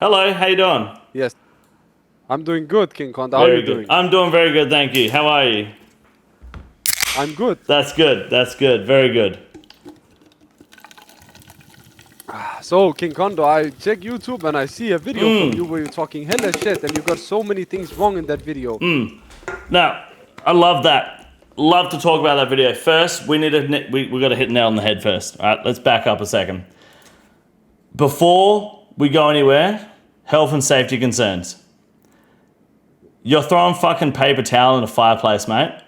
Hello, how you doing? Yes. I'm doing good, King Kong. How are Very you good. doing? I'm doing very good, thank you. How are you? I'm good. That's good. That's good. Very good. So, King Kondo, I check YouTube and I see a video from you where you're talking hella shit and you got so many things wrong in that video. Now, I love that. Love to talk about that video. First, we got to hit nail on the head first. All right, let's back up a second. Before we go anywhere, health and safety concerns. You're throwing fucking paper towel in a fireplace, mate.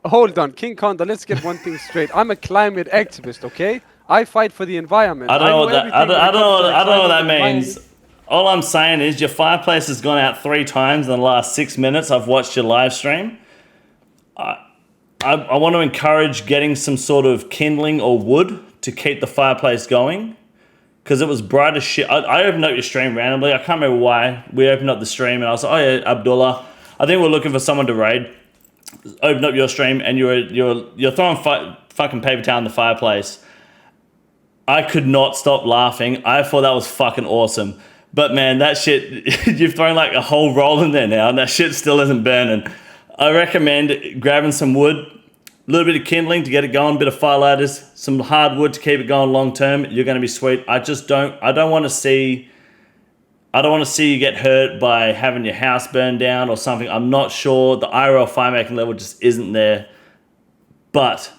Hold on, King Kondo, let's get one thing straight. I'm a climate activist, okay? I fight for the environment. I don't know what that. I don't know what that climate means. All I'm saying is your fireplace has gone out 3 times in the last 6 minutes. I've watched your live stream. I want to encourage getting some sort of kindling or wood to keep the fireplace going, because it was bright as shit. I opened up your stream randomly. I can't remember why. We opened up the stream and I was like, oh yeah, Abdullah, I think we're looking for someone to raid. Opened up your stream and you're throwing fucking paper towel in the fireplace. I could not stop laughing. I thought that was fucking awesome. But man, that shit, you've thrown like a whole roll in there now and that shit still isn't burning. I recommend grabbing some wood, a little bit of kindling to get it going, a bit of fire lighters, some hardwood to keep it going long term. You're going to be sweet. I don't want to see you get hurt by having your house burned down or something. I'm not sure. The IRL fire making level just isn't there. But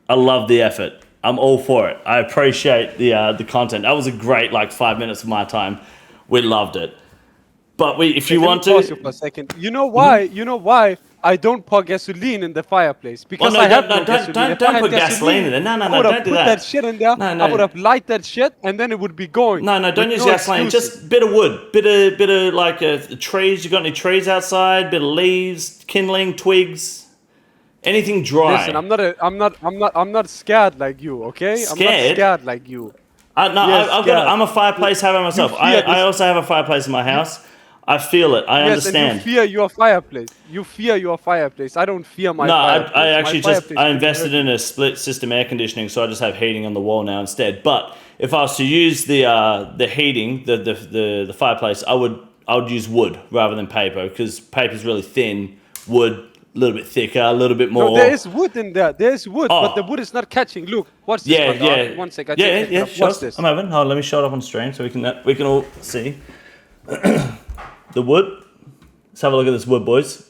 I love the effort. I'm all for it. I appreciate the content. That was a great 5 minutes of my time. We loved it. But if you want to, pause you for a second. You know why? You know why I don't pour gasoline in the fireplace? Because well, no, I have don't put gasoline in there. No, I would don't have do put that. that shit in there. No. I would have light that shit, and then it would be going. No, don't use gasoline. Excuses. Just bit of wood, bit of trees. You got any trees outside? Bit of leaves, kindling, twigs. Anything dry. Listen, I'm not scared like you, okay? Scared? I'm not scared like you. I'm a fireplace haver myself. I also have a fireplace in my house. I feel it. I understand. And you fear your fireplace. You fear your fireplace. I don't fear my fireplace. I actually I invested in a split system air conditioning, so I just have heating on the wall now instead. But if I was to use the heating, the fireplace, I would use wood rather than paper, because paper's really thin. Wood, a little bit thicker, a little bit more. No, there is wood in there. There is wood, but the wood is not catching. Look, watch this. Yeah. One second. Yeah. Watch this. I'm having. Hold on, let me show it up on stream so we can all see. The wood. Let's have a look at this wood, boys.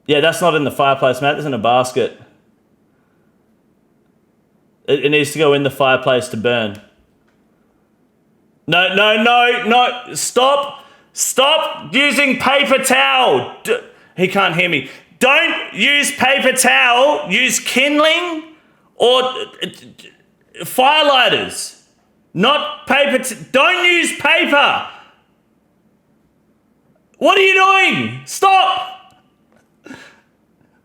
Yeah, that's not in the fireplace, Matt. That's in a basket. It needs to go in the fireplace to burn. No. Stop using paper towel. He can't hear me. Don't use paper towel. Use kindling or fire lighters. Not paper. Don't use paper. What are you doing? Stop!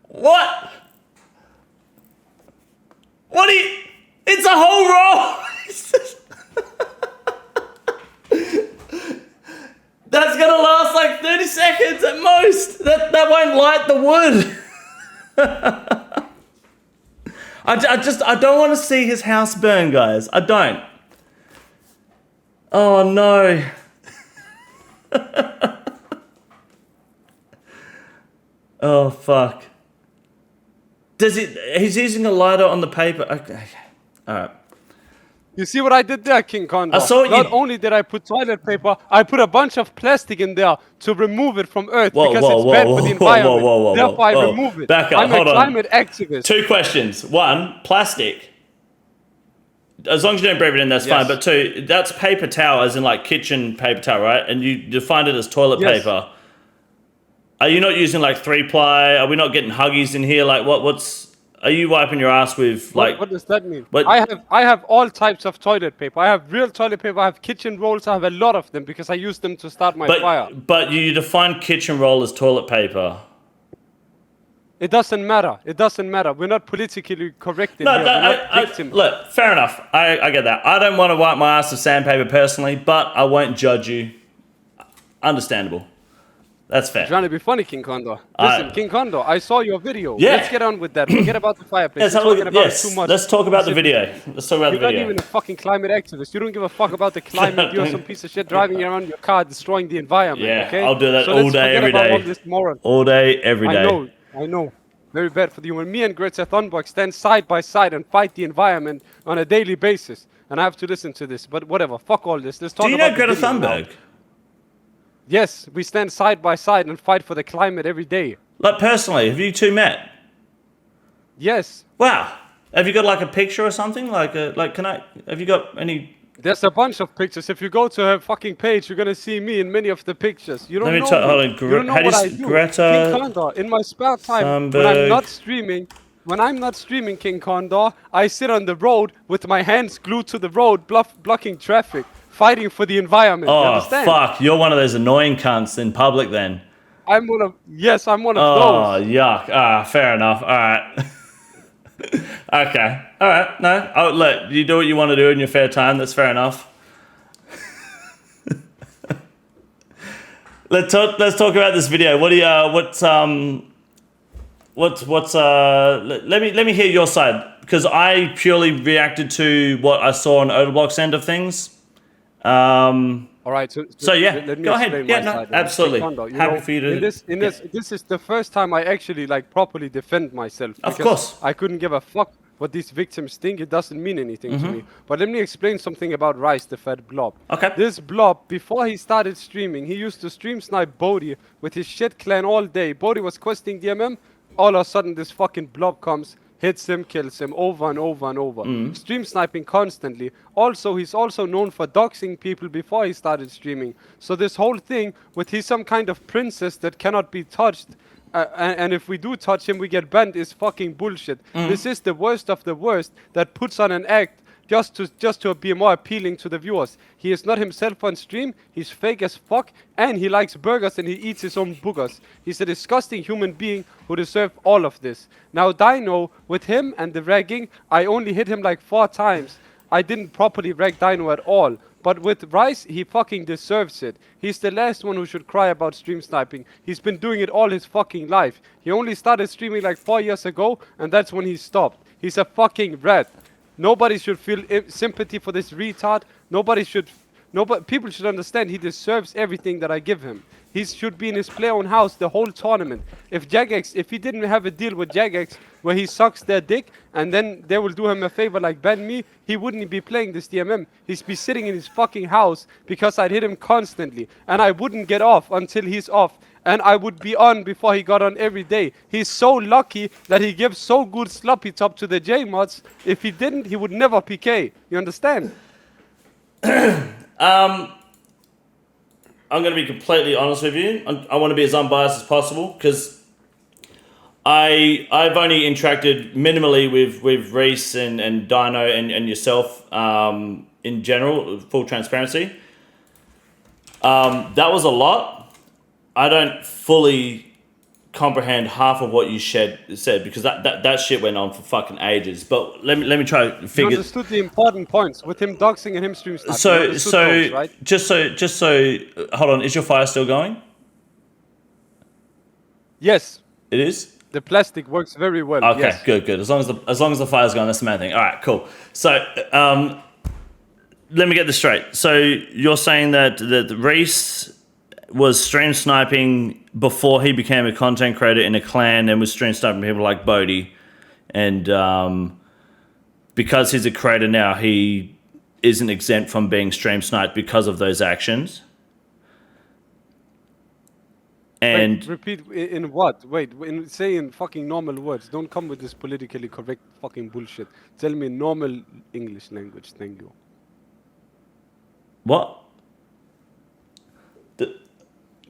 What? What are you... It's a whole roll! That's gonna last 30 seconds at most. That won't light the wood. I don't want to see his house burn, guys. I don't. Oh no. Oh fuck. He's using a lighter on the paper. Okay. Alright. You see what I did there, King Kondo? I saw Not only did I put toilet paper, I put a bunch of plastic in there to remove it from Earth because it's bad for the environment. Therefore, I remove it. Back up, I'm a climate activist. 2 questions. 1, plastic. As long as you don't breathe it in, that's fine. But 2, that's paper towel, as in kitchen paper towel, right? And you define it as toilet paper. Are you not using 3-ply? Are we not getting Huggies in here? What's... Are you wiping your ass with What does that mean? I have all types of toilet paper. I have real toilet paper. I have kitchen rolls. I have a lot of them because I use them to start my fire. But you define kitchen roll as toilet paper. It doesn't matter. It doesn't matter. We're not politically correct in here. Look, fair enough. I get that. I don't want to wipe my ass with sandpaper personally, but I won't judge you. Understandable. That's fair. You're trying to be funny, King Condor. Listen, King Condor, I saw your video. Yeah. Let's get on with that. Forget about the fireplace. Yes, You're talking about it too much. let's talk about the video. Let's talk about the You're video. not even a fucking climate activist. You don't give a fuck about the climate. You're some piece of shit driving around your car, destroying the environment. Yeah, okay? I'll do that so all day, every day. All this moral. All day, every day. I know. Very bad for you. When me and Greta Thunberg stand side by side and fight the environment on a daily basis, and I have to listen to this, but whatever. Fuck all this. Let's talk about. Do you know Greta Thunberg? Now. Yes, we stand side by side and fight for the climate every day. Like personally, have you two met? Yes. Wow. Have you got like a picture or something? Like have you got any? There's a bunch of pictures. If you go to her fucking page, you're gonna see me in many of the pictures. You don't know. Hold on. You don't know what I do. Greta King Condor, in my spare time, Thunberg. when I'm not streaming, King Condor, I sit on the road with my hands glued to the road, blocking traffic, fighting for the environment. Oh, you understand? fuck. You're one of those annoying cunts in public then. I'm one of those. Oh, yuck. Fair enough. All right. Okay. All right. No. Oh, look, you do what you want to do in your fair time. That's fair enough. Let's talk about this video. What do you, let me hear your side, because I purely reacted to what I saw on Odablock's end of things. All right, so yeah, let me go ahead. explain Yeah, my no, side. absolutely. Kondo, Happy for you to. This is the first time I actually like properly defend myself. Of course. I couldn't give a fuck what these victims think. It doesn't mean anything to me. Mm-hmm. But let me explain something about Rice, the fat blob. Okay. This blob, before he started streaming, he used to stream snipe Bodhi with his shit clan all day. Bodhi was questing DMM. All of a sudden, this fucking blob comes, hits him, kills him over and over and over. Stream sniping constantly. Also, he's also known for doxing people before he started streaming. So this whole thing with he's some kind of princess that cannot be touched, and if we do touch him, we get banned, is fucking bullshit. This is the worst of the worst that puts on an act just to be more appealing to the viewers. He is not himself on stream, he's fake as fuck, and he likes burgers and he eats his own boogers. He's a disgusting human being who deserves all of this. Now Dino, with him and the ragging, I only hit him like 4 times. I didn't properly rag Dino at all. But with Rice, he fucking deserves it. He's the last one who should cry about stream sniping. He's been doing it all his fucking life. He only started streaming like 4 years ago, and that's when he stopped. He's a fucking rat. Nobody should feel sympathy for this retard. People should understand he deserves everything that I give him. He should be in his play own house the whole tournament. If he didn't have a deal with Jagex where he sucks their dick and then they will do him a favor like ban me, he wouldn't be playing this DMM. He'd be sitting in his fucking house because I'd hit him constantly. And I wouldn't get off until he's off. And I would be on before he got on every day. He's so lucky that he gives so good sloppy top to the J mods. If he didn't, he would never PK. You understand? I'm going to be completely honest with you. I want to be as unbiased as possible because I've only interacted minimally with Reese and Dino and yourself in general, full transparency. That was a lot. I don't fully comprehend half of what you said because that shit went on for fucking ages. But let me try to figure. You understood the important points with him doxing and him stream sniping. So those, right? just so hold on, is your fire still going? Yes. It is? The plastic works very well. Okay, yes. good. As long as the fire's going, that's the main thing. All right, cool. So let me get this straight. So you're saying that Reese was stream sniping before he became a content creator in a clan and was stream sniping people like Bodhi, and because he's a creator now, he isn't exempt from being stream sniped because of those actions. And wait, repeat in what? Wait, say in fucking normal words. Don't come with this politically correct fucking bullshit. Tell me normal English language. Thank you. What?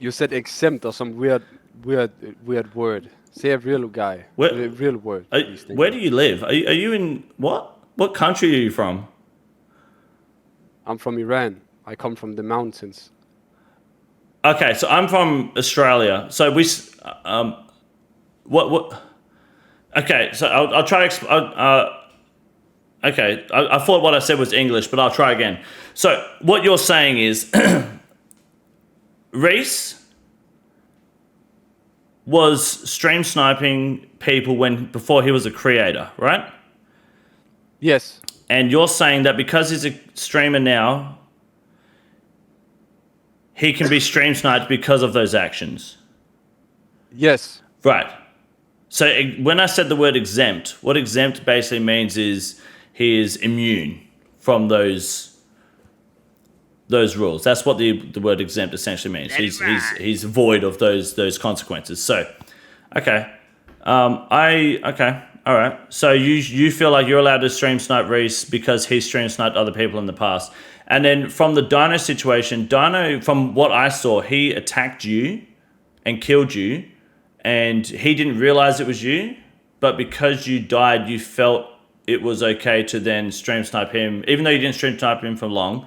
You said exempt or some weird word. Say a real guy. A real word. Where do you live? Are you in what? What country are you from? I'm from Iran. I come from the mountains. Okay, so I'm from Australia. So what? Okay, so I'll try to okay, I thought what I said was English, but I'll try again. So what you're saying is Reese was stream sniping people before he was a creator, right? Yes. And you're saying that because he's a streamer now, he can be stream sniped because of those actions. Yes. Right. So when I said the word exempt, what exempt basically means is he is immune from those rules. That's what the word exempt essentially means. He's void of those consequences. So, okay. All right. So you feel like you're allowed to stream snipe Reese because he stream sniped other people in the past. And then from the Dino situation, Dino, from what I saw, he attacked you and killed you, and he didn't realize it was you, but because you died, you felt it was okay to then stream snipe him. Even though you didn't stream snipe him for long,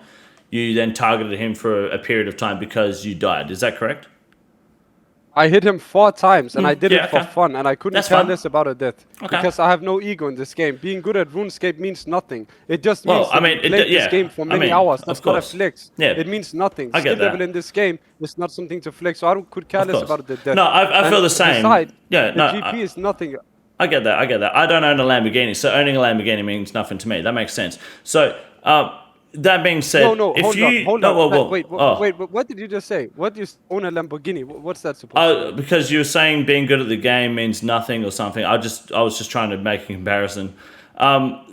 you then targeted him for a period of time because you died. Is that correct? I hit him 4 times, and I did it for okay. fun, and I couldn't That's care fun. less about a death. Okay. Because I have no ego in this game. Being good at RuneScape means nothing. It just means you played this game for many hours. That's not a flex. Yeah. It means nothing. I get Skill level that. in this game is not something to flex, so I could care less about the death. No, I feel the same. Besides, Yeah, no, the GP is nothing. I get that. I don't own a Lamborghini, so owning a Lamborghini means nothing to me. That makes sense. So, that being said, Hold on. Wait, what did you just say? What do you own a Lamborghini? What's that supposed to mean? Because you were saying being good at the game means nothing or something. I was just trying to make a comparison.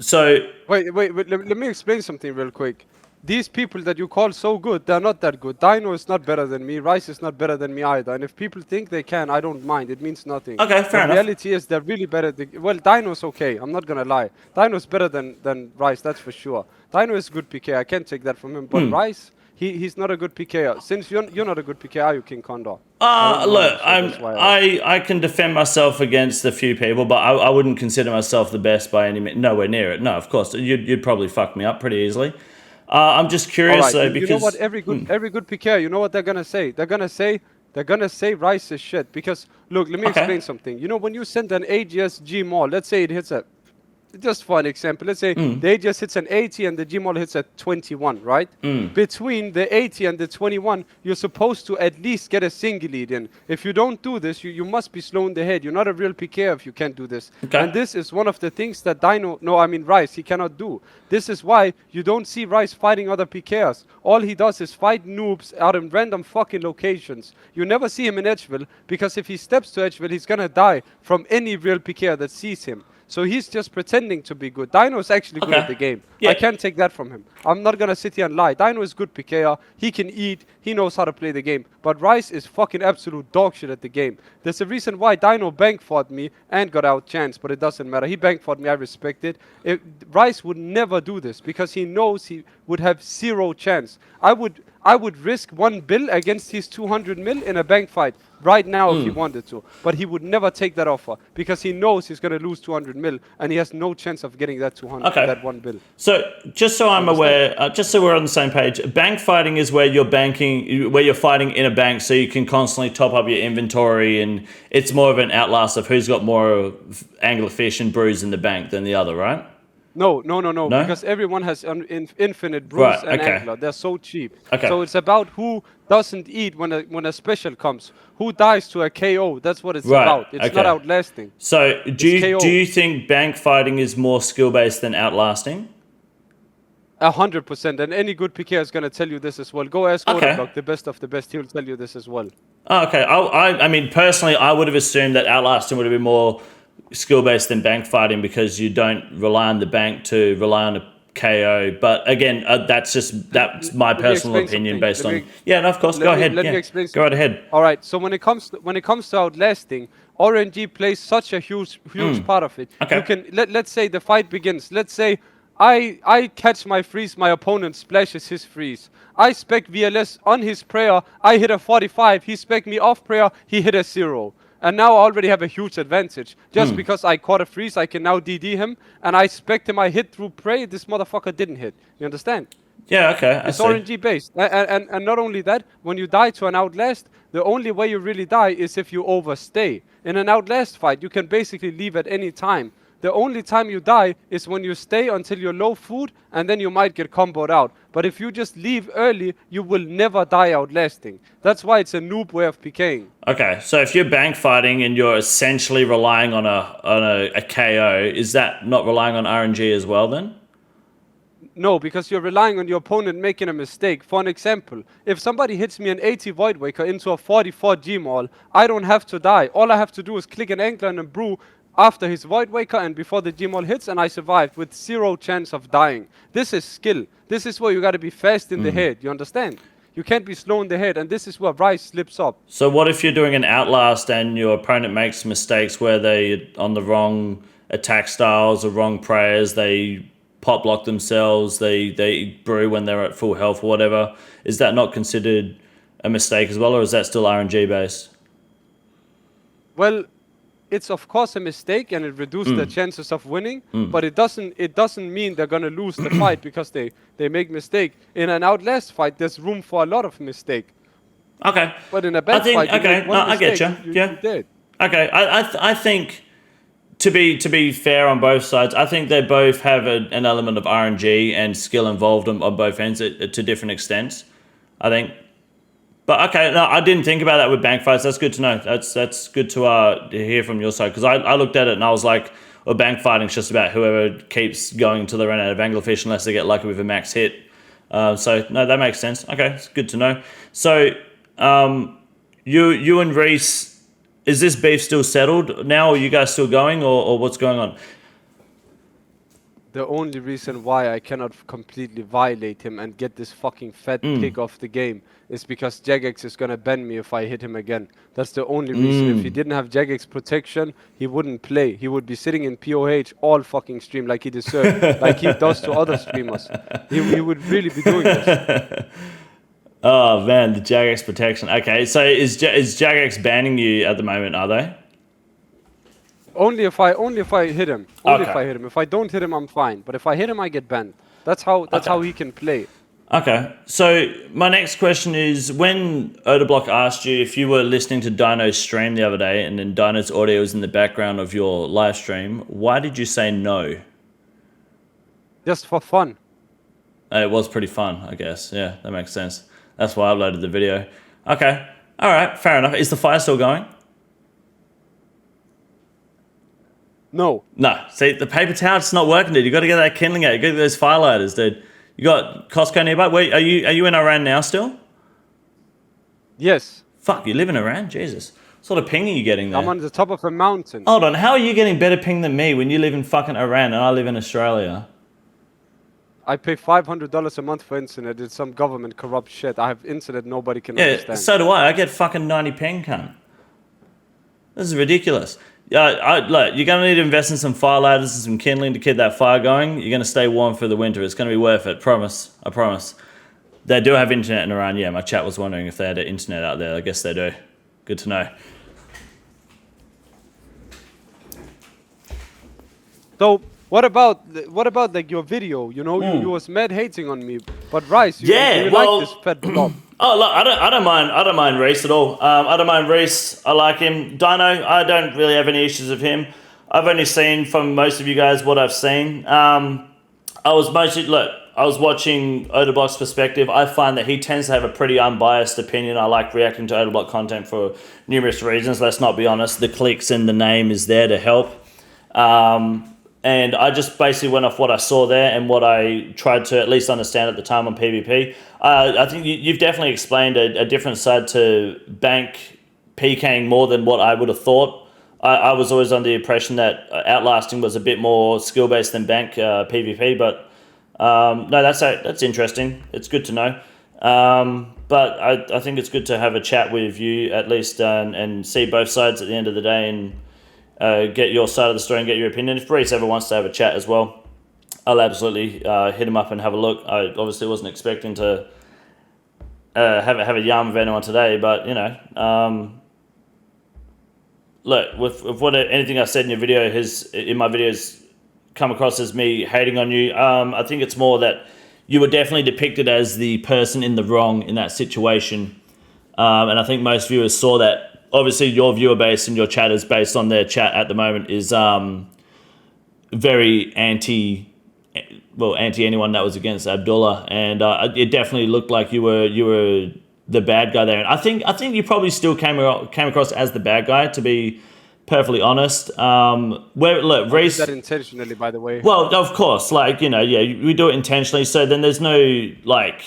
So Wait, let me explain something real quick. These people that you call so good, they're not that good. Dino is not better than me. Rice is not better than me either. And if people think they can, I don't mind. It means nothing. Okay, fair enough. The reality is they're really better. Well, Dino's okay. I'm not going to lie. Dino's better than Rice, that's for sure. Dino is a good PK. I can't take that from him. But Rice, he's not a good PKer. Since you're not a good PK, are you, King Condor? Look, I can defend myself against a few people, but I wouldn't consider myself the best by any means. Nowhere near it. No, of course. You'd probably fuck me up pretty easily. I'm just curious though, because you know what every good PK, you know what they're gonna say? They're gonna say Rice is shit. Because look, let me explain something. You know, when you send an AWST Gmall, let's say it hits a, just for an example, let's say the AWST hits an 80 and the Gmall hits a 21, right? Between the 80 and the 21, you're supposed to at least get a single lead in. If you don't do this, you must be slow in the head. You're not a real PK if you can't do this. Okay. And this is one of the things that Rice, he cannot do. This is why you don't see Rice fighting other PKers. All he does is fight noobs out in random fucking locations. You never see him in Edgeville, because if he steps to Edgeville, he's gonna die from any real PKer that sees him. So he's just pretending to be good. Dino is actually good at the game. Yeah. I can't take that from him. I'm not going to sit here and lie. Dino is good PKer. He can eat. He knows how to play the game. But Rice is fucking absolute dog shit at the game. There's a reason why Dino bank fought me and got out chance, but it doesn't matter. He bank fought me. I respect it. Rice would never do this because he knows he would have 0 chance. I would risk 1 bill against his 200 mil in a bank fight right now if he wanted to. But he would never take that offer because he knows he's going to lose 200 mil and he has no chance of getting that 200, that 1 bill. So just so I'm aware, just so we're on the same page, bank fighting is where you're fighting in a bank so you can constantly top up your inventory, and it's more of an outlast of who's got more anglerfish and brews in the bank than the other, right? No, because everyone has infinite brews and angler. They're so cheap. So it's about who doesn't eat when a special comes. Who dies to a KO? That's what it's about. It's not outlasting. So do you think bank fighting is more skill based than outlasting? 100%. And any good PK is gonna tell you this as well. Go ask Odeblock, the best of the best. He'll tell you this as well. Oh, okay. I mean, personally, I would have assumed that outlasting would have been more skill-based than bank fighting because you don't rely on the bank to rely on a KO. But again, that's my personal opinion based on... Yeah, no, of course. Go ahead. Let me explain Go right ahead. All right. So when it cocomes to outlasting, RNG plays such a huge part of it. Okay. You can let's say the fight begins. Let's say I catch my freeze, my opponent splashes his freeze. I spec VLS on his prayer, I hit a 45, he spec me off prayer, he hit a 0. And now I already have a huge advantage. Just because I caught a freeze, I can now DD him, and I spec him, I hit through prey, this motherfucker didn't hit. You understand? Yeah, okay. It's RNG based. And not only that, when you die to an Outlast, the only way you really die is if you overstay. In an Outlast fight, you can basically leave at any time. The only time you die is when you stay until you're low food, and then you might get comboed out. But if you just leave early, you will never die outlasting. That's why it's a noob way of PKing. Okay, so if you're bank fighting and you're essentially relying on a KO, is that not relying on RNG as well then? No, because you're relying on your opponent making a mistake. For an example, if somebody hits me an 80 Void Waker into a 44 G-Maul, I don't have to die. All I have to do is click an Angler and a Brew after his Void Waker and before the G-Maul hits, and I survived with 0 chance of dying. This is skill. This is where you got to be fast in the head. You understand? You can't be slow in the head, and this is where Rice slips up. So what if you're doing an Outlast and your opponent makes mistakes where they on the wrong attack styles or wrong prayers, they pop block themselves, they brew when they're at full health or whatever. Is that not considered a mistake as well, or is that still RNG based? Well, it's of course a mistake and it reduces their chances of winning, but it doesn't mean they're gonna lose the fight because they make mistake. In an Outlast fight, there's room for a lot of mistake. Okay. But in a bad fight, you make one I get mistake, you. you're dead. Okay, I think to be fair on both sides, I think they both have an element of RNG and skill involved on both ends to different extents, I think. But okay, no, I didn't think about that with bank fights. That's good to know. That's good to hear from your side, because I looked at it and I was like, well, bank fighting's just about whoever keeps going until they run out of anglerfish unless they get lucky with a max hit. So no, that makes sense. Okay, it's good to know. So you and Reese, is this beef still settled now? Are you guys still going, or what's going on? The only reason why I cannot completely violate him and get this fucking fat pig off the game is because Jagex is gonna ban me if I hit him again. That's the only reason. If he didn't have Jagex protection, he wouldn't play. He would be sitting in POH all fucking stream like he deserved, like he does to other streamers. He would really be doing this. Oh man, the Jagex protection. Okay, so is Jagex banning you at the moment? Are they? Only if I hit him. Only if Okay. I hit him. If I don't hit him, I'm fine. But if I hit him, I get banned. That's how he can play. Okay, so my next question is, when Odablock asked you if you were listening to Dino's stream the other day and then Dino's audio was in the background of your live stream, why did you say no? Just for fun. It was pretty fun, I guess. Yeah, that makes sense. That's why I uploaded the video. Okay, all right, fair enough. Is the fire still going? No. No. See, the paper towel, it's not working, dude. You got to get that kindling out. You got to get those firelighters, dude. You got Costco nearby? Wait, are you in Iran now still? Yes. Fuck, you live in Iran? Jesus. What sort of ping are you getting there? I'm on the top of a mountain. Hold on, how are you getting better ping than me when you live in fucking Iran and I live in Australia? I pay $500 a month for internet. It's some government corrupt shit. I have internet nobody can understand. So do I. I get fucking 90 ping, cunt. This is ridiculous. Look, you're going to need to invest in some firelights and some kindling to keep that fire going. You're going to stay warm for the winter. It's going to be worth it. Promise. I promise. They do have internet in Iran. Yeah, my chat was wondering if they had internet out there. I guess they do. Good to know. So what about like your video? You know, you was mad hating on me, but Rice, you like this fat blob. Oh, look, I don't mind Reese at all. I don't mind Reese. I like him. Dino, I don't really have any issues with him. I've only seen from most of you guys what I've seen. I was watching Odablock's perspective. I find that he tends to have a pretty unbiased opinion. I like reacting to Odablock content for numerous reasons. Let's not be honest. The clicks and the name is there to help. And I just basically went off what I saw there and what I tried to at least understand at the time on PvP. I think you've definitely explained a different side to bank PKing more than what I would have thought. I was always under the impression that outlasting was a bit more skill-based than bank PvP, but no, that's interesting. It's good to know. But I think it's good to have a chat with you at least and see both sides at the end of the day and get your side of the story and get your opinion. If Reese ever wants to have a chat as well, I'll absolutely hit him up and have a look. I obviously wasn't expecting to have a yarn with anyone today, but you know, look, with anything I said in your video in my videos come across as me hating on you. I think it's more that you were definitely depicted as the person in the wrong in that situation, and I think most viewers saw that. Obviously, your viewer base and your chatters based on their chat at the moment is very anti anyone that was against Abdullah, and it definitely looked like you were the bad guy there. And I think you probably still came across as the bad guy, to be perfectly honest. Look, I did that intentionally, by the way. Well, of course, like, you know, yeah, we do it intentionally. So then there's no, like,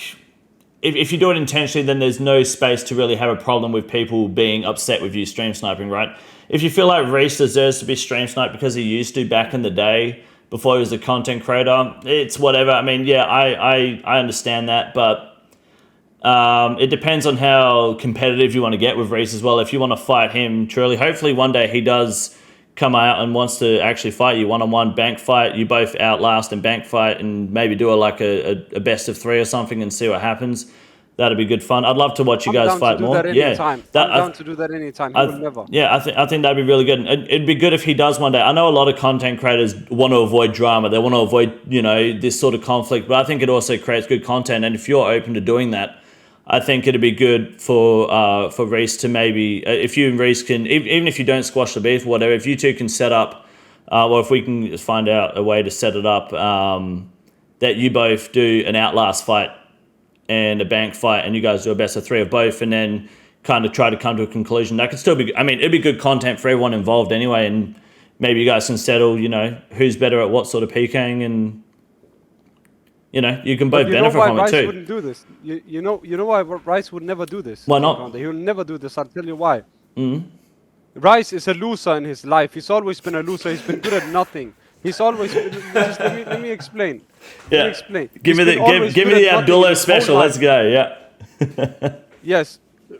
if you do it intentionally, then there's no space to really have a problem with people being upset with you stream sniping, right? If you feel like Reese deserves to be stream sniped because he used to back in the day before he was a content creator, it's whatever. I mean, yeah, I understand that, but it depends on how competitive you want to get with Reese as well. If you want to fight him truly, hopefully one day he does come out and wants to actually fight you one-on-one, bank fight, you both outlast and bank fight, and maybe do a best of 3 or something and see what happens. That'd be good fun. I'd love to watch you guys fight more. I'm down to do that anytime. He will never. Yeah, I think that'd be really good. It'd be good if he does one day. I know a lot of content creators want to avoid drama. They want to avoid, you know, this sort of conflict, but I think it also creates good content. And if you're open to doing that, I think it'd be good for Reese to maybe, if you and Reese can, even if you don't squash the beef or whatever, if you two can set up, or if we can find out a way to set it up, that you both do an outlast fight and a bank fight, and you guys do a best of 3 of both, and then kind of try to come to a conclusion. That could still be, I mean, it'd be good content for everyone involved anyway, and maybe you guys can settle, you know, who's better at what sort of PKing, and, you know, you can both benefit from it too. Rice wouldn't do this. You know why Rice would never do this? Why not? He will never do this. I'll tell you why. Rice is a loser in his life. He's always been a loser. He's been good at nothing. He's always been, let me explain. Yeah. Let me explain. Give me the Abdullah special. Let's go. Yeah. Yes.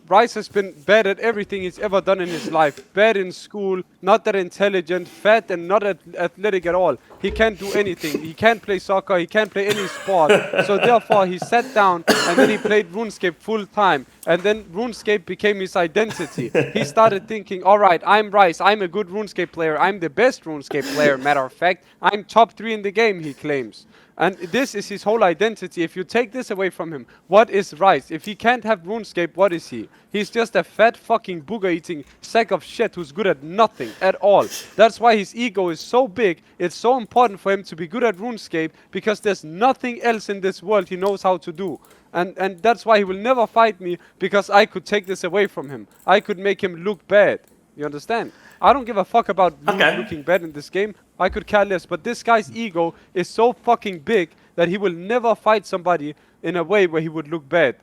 Rice has been bad at everything he's ever done in his life. Bad in school, not that intelligent, fat and not athletic at all. He can't do anything. He can't play soccer. He can't play any sport. So therefore, he sat down and then he played RuneScape full time. And then RuneScape became his identity. He started thinking, all right, I'm Rice. I'm a good RuneScape player. I'm the best RuneScape player, matter of fact. I'm top 3 in the game, he claims. And this is his whole identity. If you take this away from him, what is Rice? If he can't have RuneScape, what is he? He's just a fat fucking booger-eating sack of shit who's good at nothing at all. That's why his ego is so big. It's so important for him to be good at RuneScape, because there's nothing else in this world he knows how to do. And that's why he will never fight me, because I could take this away from him. I could make him look bad. You understand? I don't give a fuck about looking bad in this game. I could care less. But this guy's ego is so fucking big that he will never fight somebody in a way where he would look bad.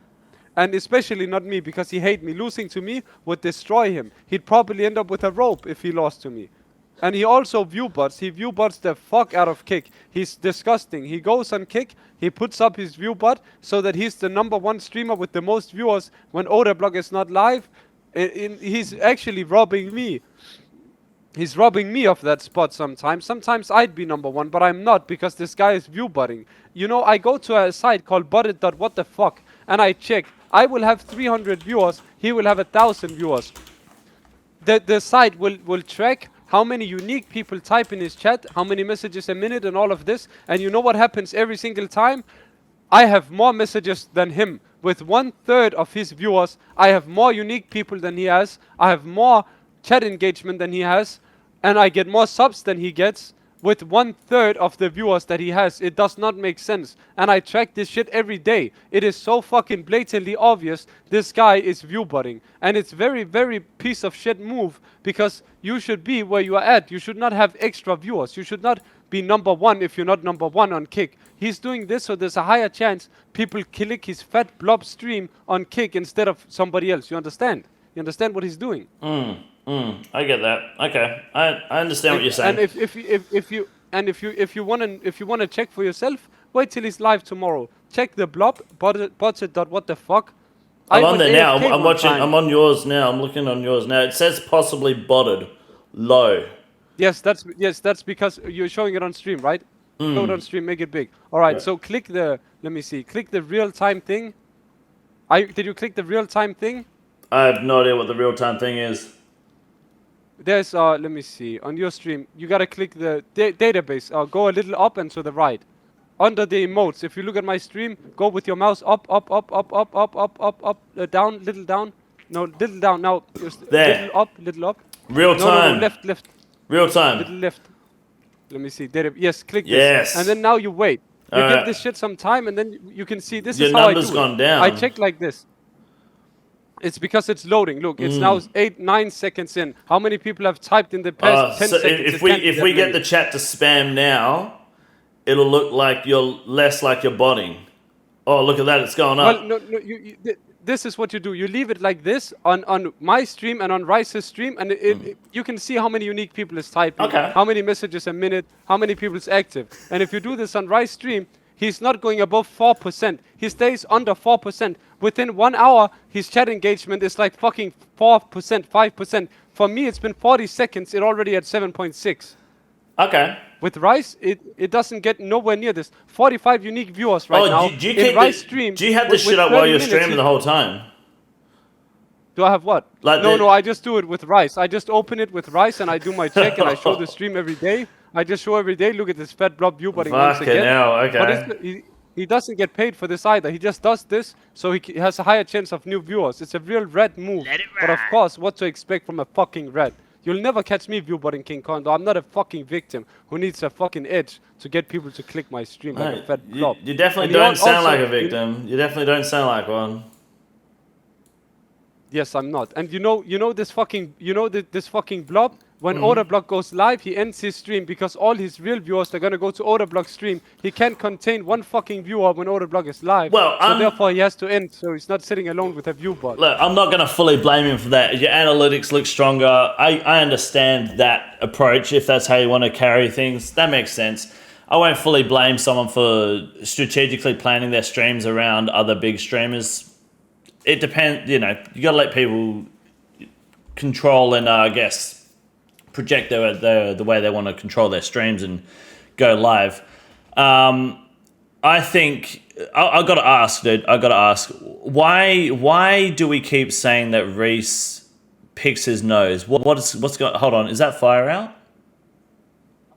And especially not me, because he hates me. Losing to me would destroy him. He'd probably end up with a rope if he lost to me. And he also viewbots. He viewbots the fuck out of Kick. He's disgusting. He goes on Kick. He puts up his viewbot so that he's the #1 streamer with the most viewers when Oderblock is not live. He's actually robbing me. He's robbing me of that spot sometimes. Sometimes I'd be #1, but I'm not, because this guy is viewbotting. You know, I go to a site called botted.whatthefuck and I check. I will have 300 viewers. He will have 1,000 viewers. The site will track how many unique people type in his chat, how many messages a minute and all of this. And you know what happens every single time? I have more messages than him. With 1/3 of his viewers, I have more unique people than he has. I have more chat engagement than he has. And I get more subs than he gets with 1/3 of the viewers that he has. It does not make sense. And I track this shit every day. It is so fucking blatantly obvious this guy is viewbotting. And it's very, very piece of shit move, because you should be where you are at. You should not have extra viewers. You should not be #1 if you're not #1 on Kick. He's doing this so there's a higher chance people click his fat blob stream on Kick instead of somebody else. You understand? You understand what he's doing? I get that. Okay, I understand what you're saying. And if you wanna check for yourself, wait till he's live tomorrow. Check the blob botted.whatthefuck. I'm on there now. I'm watching. I'm on yours now. I'm looking on yours now. It says possibly botted, low. Yes, that's because you're showing it on stream, right? Show it on stream, make it big. All right. So click the. Let me see. Click the real time thing. Did you click the real time thing? I have no idea what the real time thing is. There's let me see, on your stream you gotta click the database. Go a little up and to the right, under the emotes. If you look at my stream, go with your mouse up, down, little down. No, little down. Now just there. Little up. Real time. No, left. Real time. Little left. Let me see. Did it? Yes, click this. Yes. And then now you wait. You give Alright. this shit some time, and then you can see this Your is how I do number's it. gone down. I check like this. It's because it's loading. Look, it's now 9 seconds in. How many people have typed in the past 10 so seconds? if we get the chat to spam now, it'll look like you're less like you're botting. Oh, look at that, it's going up. Well, no, this is what you do. You leave it like this on my stream and on Rice's stream, and you can see how many unique people is typing, Okay. how many messages a minute, how many people is active. And if you do this on Rice's stream, he's not going above 4%. He stays under 4%. Within 1 hour, his chat engagement is like fucking 4%, 5%. For me, it's been 40 seconds. It's already at 7.6. Okay. With Rice, it doesn't get nowhere near this. 45 unique viewers right now. Do you in keep Rice stream. Do you have this with shit up while 30 you're minutes, streaming the whole time? Do I have what? Like No, I just do it with Rice. I just open it with Rice and I do my check and I show the stream every day. I just show every day. Look at this fat blob view button once Fucking again. hell, okay. But he doesn't get paid for this either. He just does this so he has a higher chance of new viewers. It's a real red move. But of course, what to expect from a fucking red? You'll never catch me view button King Kondo. I'm not a fucking victim who needs a fucking edge to get people to click my stream like a fat blob. You definitely And don't sound also- like a victim. You definitely don't sound like one. Yes, I'm not. And you know this fucking, this fucking blob. When Orderblock goes live, he ends his stream because all his real viewers are gonna go to Orderblock's stream. He can't contain one fucking viewer when Orderblock is live. Well, so therefore he has to end. So he's not sitting alone with a view bot. Look, I'm not going to fully blame him for that. Your analytics look stronger. I understand that approach. If that's how you want to carry things, that makes sense. I won't fully blame someone for strategically planning their streams around other big streamers. It depends, you got to let people control and, I guess, project the way they want to control their streams and go live. I think I got to ask, dude. I got to ask, why do we keep saying that Reese picks his nose? What's going? Hold on, is that fire out?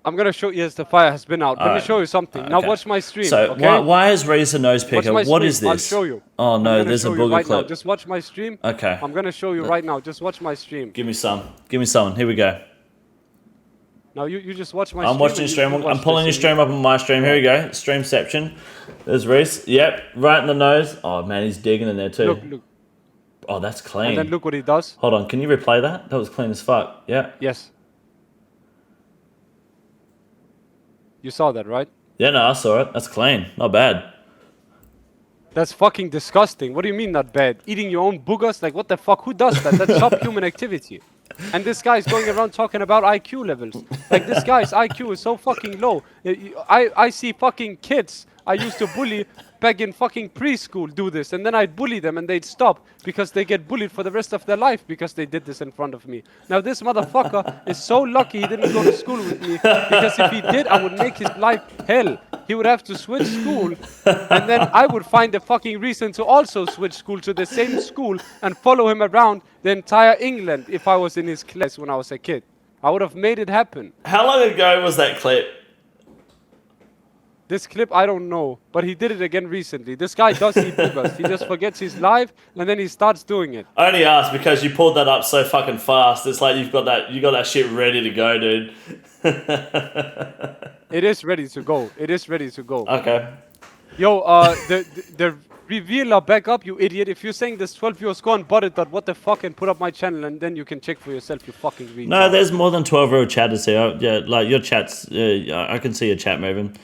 I'm gonna show you. Yes, the fire has been out. Let me show you something. Now Okay. watch my stream. So okay? why is Reese a nose picker? Watch my What stream. is this? I'll show you. Oh I'm no, gonna there's a show you booger right now. clip. Just watch my stream. Okay. I'm gonna show you right now. Just watch my stream. Give me some. Give me some. Here we go. Now you just watch my I'm stream. watching and the stream. you watch I'm pulling your this stream up on my stream. Here we go. Streamception. There's Reese. Yep, right in the nose. Oh man, he's digging in there too. Look. Oh, that's clean. And then look what he does. Hold on, can you replay that? That was clean as fuck. Yeah. Yes. You saw that, right? Yeah, no, I saw it. That's clean. Not bad. That's fucking disgusting. What do you mean not bad? Eating your own boogers? Like what the fuck? Who does that? That's subhuman activity. And this guy's going around talking about IQ levels. Like this guy's IQ is so fucking low. I see fucking kids I used to bully back in fucking preschool do this, and then I'd bully them and they'd stop because they get bullied for the rest of their life because they did this in front of me. Now this motherfucker is so lucky he didn't go to school with me, because if he did, I would make his life hell. He would have to switch school, and then I would find a fucking reason to also switch school to the same school and follow him around the entire England if I was in his class when I was a kid. I would have made it happen. How long ago was that clip? This clip, I don't know, but he did it again recently. This guy does eat boogers. He just forgets he's live, and then he starts doing it. I only asked because you pulled that up so fucking fast. It's like you got that shit ready to go, dude. It is ready to go. It is ready to go. Okay. Yo, the revealer back up, you idiot. If you're saying this 12 viewers, go on what the fuck and put up my channel, and then you can check for yourself, you fucking retard. No, there's more than 12 real chatters here. Yeah, like your chats, I can see your chat moving.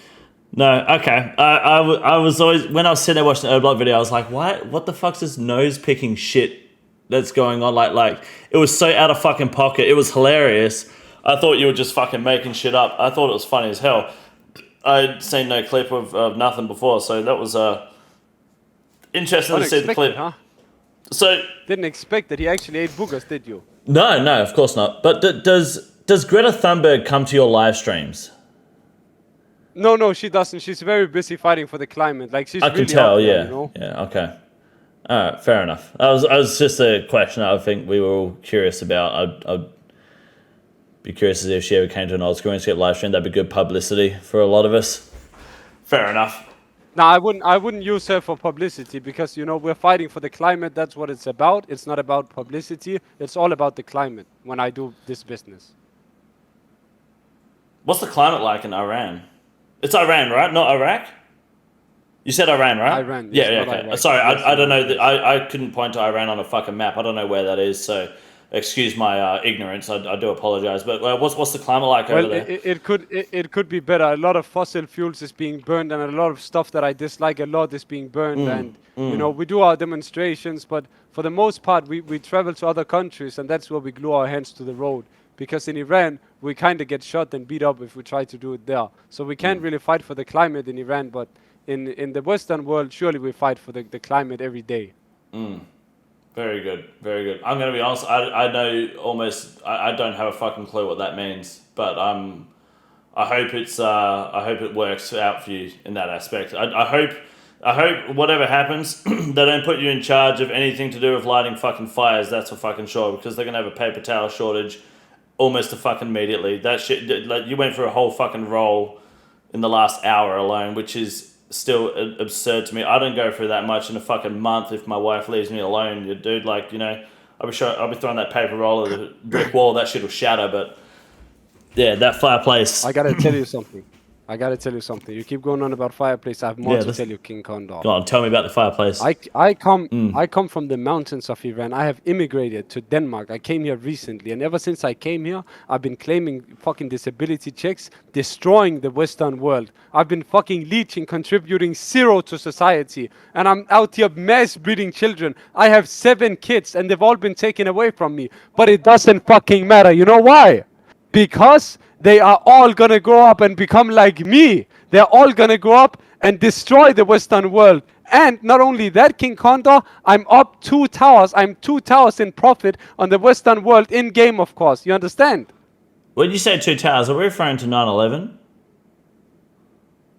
No, okay. I was always, when I was sitting there watching the Oblock video, I was like, what the fuck's this nose picking shit that's going on? Like, it was so out of fucking pocket. It was hilarious. I thought you were just fucking making shit up. I thought it was funny as hell. I'd seen no clip of nothing before, so that was interesting to see the clip. Huh? So Didn't expect that he actually ate boogers, did you? no, of course not. But does Greta Thunberg come to your live streams? No, she doesn't. She's very busy fighting for the climate. Like she's I really can tell, out there, yeah. you know? Yeah, okay. All right, fair enough. I was just a question I think we were all curious about. I'd be curious as if she ever came to an old school RuneScape live stream. That'd be good publicity for a lot of us. Fair enough. No, I wouldn't use her for publicity because, you know, we're fighting for the climate. That's what it's about. It's not about publicity. It's all about the climate when I do this business. What's the climate like in Iran? It's Iran, right? Not Iraq? You said Iran, right? Iran, yes, Yeah, not okay. Iraq. Sorry, Yes, I don't know. Iran, yes. I couldn't point to Iran on a fucking map. I don't know where that is, so excuse my ignorance. I do apologize. But what's the climate like over Well, there? it could be better. A lot of fossil fuels is being burned, and a lot of stuff that I dislike a lot is being burned. And you know, we do our demonstrations, but for the most part, we travel to other countries, and that's where we glue our hands to the road. Because in Iran, we kind of get shot and beat up if we try to do it there. So we can't really fight for the climate in Iran, but in the Western world, surely we fight for the climate every day. Very good, very good. I'm gonna be honest. I know almost. I don't have a fucking clue what that means, but I hope I hope it works out for you in that aspect. I hope whatever happens, they don't put you in charge of anything to do with lighting fucking fires. That's for fucking sure, because they're gonna have a paper towel shortage almost fucking immediately. That shit, like, you went through a whole fucking roll in the last hour alone, which is still absurd to me. I don't go through that much in a fucking month if my wife leaves me alone. Dude, like, you know, I'll be throwing that paper roll at the brick wall. That shit will shatter. But yeah, that fireplace. I gotta tell you something. You keep going on about fireplace. I have more to tell you, King Condor. Go on, tell me about the fireplace. I come from the mountains of Iran. I have immigrated to Denmark. I came here recently, and ever since I came here, I've been claiming fucking disability checks, destroying the Western world. I've been fucking leeching, contributing zero to society, and I'm out here mass breeding children. I have 7 kids, and they've all been taken away from me. But it doesn't fucking matter. You know why? Because they are all gonna grow up and become like me. They're all gonna grow up and destroy the Western world. And not only that, King Condor, I'm up 2 towers. I'm 2 towers in profit on the Western world, in game, of course. You understand? When you say 2 towers, are we referring to 9/11?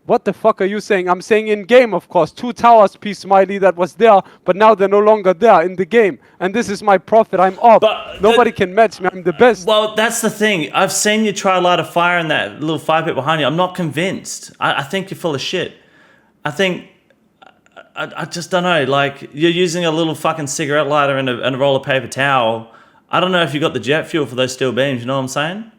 What the fuck are you saying? I'm saying in game, of course. 2 towers, P Smiley, that was there, but now they're no longer there in the game. And this is my profit. I'm up. But Nobody can match me. I'm the best. Well, that's the thing. I've seen you try to light a fire in that little fire pit behind you. I'm not convinced. I think you're full of shit. I think... I just don't know. Like, you're using a little fucking cigarette lighter and a roll of paper towel. I don't know if you got the jet fuel for those steel beams. You know what I'm saying?